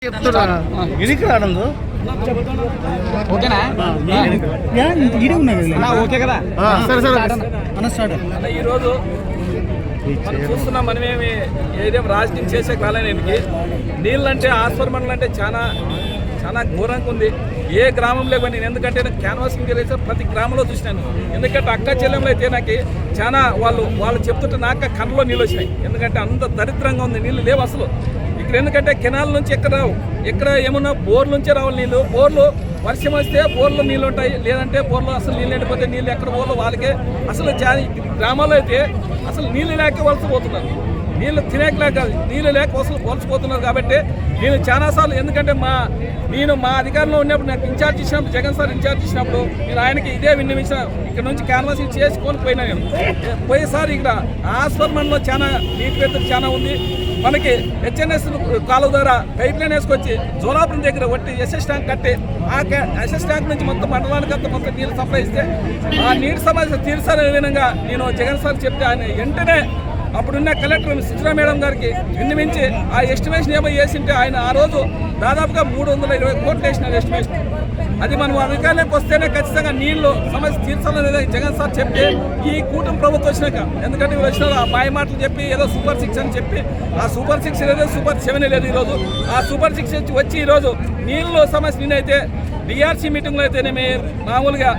ఈరోజు మనం చూస్తున్నాం, మనమేమి ఏదేం రాజకీయం చేసే కాలానికి నీళ్ళంటే ఆస్పర్ మండలం అంటే చాలా చాలా ఘోరంగా ఉంది. ఏ గ్రామంలో కానీ నేను ఎందుకంటే క్యాన్వాసింగ్ చేసే ప్రతి గ్రామంలో చూసినాను. ఎందుకంటే అక్క చెల్లెంలో అయితే నాకు చాలా వాళ్ళు చెప్తుంటే నాకు కళ్ళలో నీళ్ళు వచ్చినాయి. ఎందుకంటే అంత దరిద్రంగా ఉంది, నీళ్ళు లేవు అసలు ఇక్కడ. ఎందుకంటే కెనాల్ నుంచి ఎక్కడ రావు, ఎక్కడ ఏమన్నా బోర్ల నుంచే రావాలి నీళ్ళు. బోర్లు వర్షం వస్తే బోర్లో నీళ్ళు ఉంటాయి, లేదంటే బోర్లో అసలు నీళ్ళు ఎండిపోతే నీళ్ళు ఎక్కడ బోర్లో వాళ్ళకే. అసలు గ్రామాల్లో అయితే అసలు నీళ్ళు లేక వలసపోతున్నారు, నీళ్ళు తినేకలేక నీళ్ళు లేక వలసపోతున్నారు. కాబట్టి నేను చాలాసార్లు, ఎందుకంటే నేను మా అధికారంలో ఉన్నప్పుడు నాకు ఇన్ఛార్జ్ ఇచ్చినప్పుడు, జగన్ సార్ ఇన్ఛార్జ్ ఇచ్చినప్పుడు నేను ఆయనకి ఇదే విన్నవించిన, ఇక్కడ నుంచి క్యాన్వాసింగ్ చేసుకొని పోయినా. నేను పోయేసారి ఇక్కడ ఆస్పర్ మండలంలో చాలా నీటి పెద్దలు చాలా ఉంది. మనకి హెచ్ఎన్ఎస్ కాలువ ద్వారా పైప్ లైన్ వేసుకొచ్చి జోలాపురం దగ్గర ఒట్టి ఎస్ఎస్ ట్యాంక్ కట్టి ఆ ఎస్ఎస్ ట్యాంక్ నుంచి మొత్తం మండలానికి అంతా మొత్తం నీళ్ళు సప్లై ఇస్తే ఆ నీటి సమస్య తీర్చాలనే విధంగా నేను జగన్ సార్ చెప్తే ఆయన వెంటనే అప్పుడున్న కలెక్టర్ సుజనా మేడం గారికి విన్నవించి ఆ ఎస్టిమేషన్ ఏమో వేసింటే ఆయన ఆ రోజు దాదాపుగా 320 కోట్లు వేసినారు ఎస్టిమేషన్. అది మనం అధికారులకు వస్తేనే ఖచ్చితంగా నీళ్లు సమస్య తీర్చాలనేది జగన్ సార్ చెప్తే ఈ కూటమి ప్రభుత్వం వచ్చినాక, ఎందుకంటే వీళ్ళు వచ్చిన ఆ మాయ మాటలు చెప్పి ఏదో సూపర్ 6 అని చెప్పి ఆ సూపర్ 6 లేదు, సూపర్ 7 లేదు. ఈరోజు ఆ సూపర్ 6 వచ్చి ఈరోజు నీళ్ళు సమస్య నేనైతే డిఆర్సీ మీటింగ్లో అయితేనేమి, మామూలుగా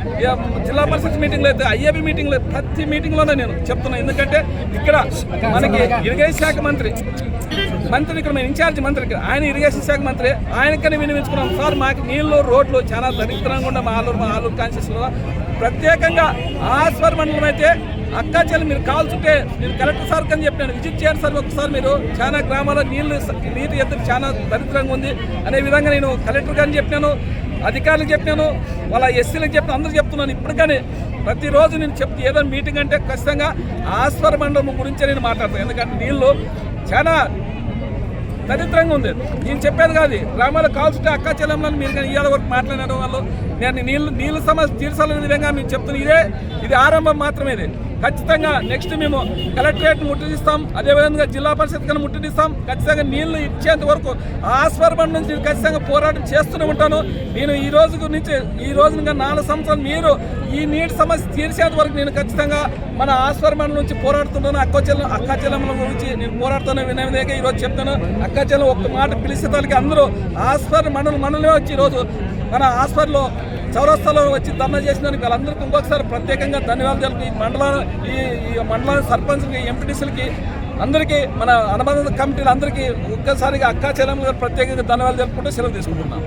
జిల్లా పరిషత్ మీటింగ్లో అయితే, ఐఏబీ మీటింగ్లో, ప్రతి మీటింగ్లోనే నేను చెప్తున్నాను. ఎందుకంటే ఇక్కడ మనకి ఇరిగేషన్ శాఖ మంత్రి ఇక్కడ మేము ఇన్ఛార్జ్ మంత్రి, ఆయన ఇరిగేషన్ శాఖ మంత్రి, ఆయనకని వినిపించుకున్నాం. సార్ మాకు నీళ్లు రోడ్లు చాలా దరిద్రంగా ఉండే మా ఆలూరు కాన్స్టిట్యూన్సీలో ప్రత్యేకంగా ఆస్పర్ మండలం అయితే అక్కా చెల్లి మీరు కాల్చుంటే నేను కలెక్టర్ సార్ అని చెప్పాను, విజిట్ చేయండి సార్ ఒకసారి, మీరు చాలా గ్రామాల్లో నీటి ఎత్తుకు చాలా దరిద్రంగా ఉంది అనే విధంగా నేను కలెక్టర్ గారిని చెప్పినాను, అధికారులకు చెప్పినాను, వాళ్ళ ఎస్సీలకు చెప్పినాను, అందరూ చెప్తున్నాను. ఇప్పటికనే ప్రతిరోజు నేను చెప్తే ఏదో మీటింగ్ అంటే ఖచ్చితంగా ఆస్పర్ మండలం గురించే నేను మాట్లాడతాను. ఎందుకంటే నీళ్ళు చాలా దరిద్రంగా ఉంది. నేను చెప్పేది కాదు, గ్రామాల్లో కాల్చుంటే అక్కా చెల్లెమ్మలను మీరు కానీ ఇవాళ వరకు మాట్లాడిన వాళ్ళు నేను నీళ్ళ సమస్య తీర్చాలనే విధంగా మేము చెప్తున్నాను. ఇది ఆరంభం మాత్రమే. ఇది ఖచ్చితంగా నెక్స్ట్ మేము కలెక్టరేట్ ముట్టడిస్తాం, అదేవిధంగా జిల్లా పరిషత్ కన్నా ముట్టడిస్తాం. ఖచ్చితంగా నీళ్లు ఇచ్చేంత వరకు ఆస్పర్ మండలం నుంచి ఖచ్చితంగా పోరాటం చేస్తూనే ఉంటాను. నేను ఈ రోజు నుంచి 4 సంవత్సరాలు మీరు ఈ నీటి సమస్య తీర్చేంత వరకు నేను ఖచ్చితంగా మన ఆస్పర్ మండలం నుంచి పోరాడుతున్నాను. అక్కా చెల్లెమ్మల గురించి నేను పోరాడుతున్న వినవిధంగా ఈరోజు చెప్తాను. అక్కా చెల్లెం ఒక్క మాట పిలిస్తే దానికి అందరూ ఆస్పర్ మండలమే వచ్చి ఈరోజు మన ఆస్పర్లో చౌరస్తాలో వచ్చి ధర్నా చేసినందుకు వాళ్ళందరికీ ఇంకొకసారి ప్రత్యేకంగా ధన్యవాదాలు తెలుపు. ఈ మండలానికి సర్పంచ్కి, ఎంపీటీసీలకి, అందరికీ, మన అనుబంధ కమిటీలు అందరికీ ఒక్కసారిగా అక్కా చెల్లెమ్మ గారు ప్రత్యేకంగా ధన్యవాదాలు తెలుపుకుంటూ సెలవు తీసుకుంటున్నాం.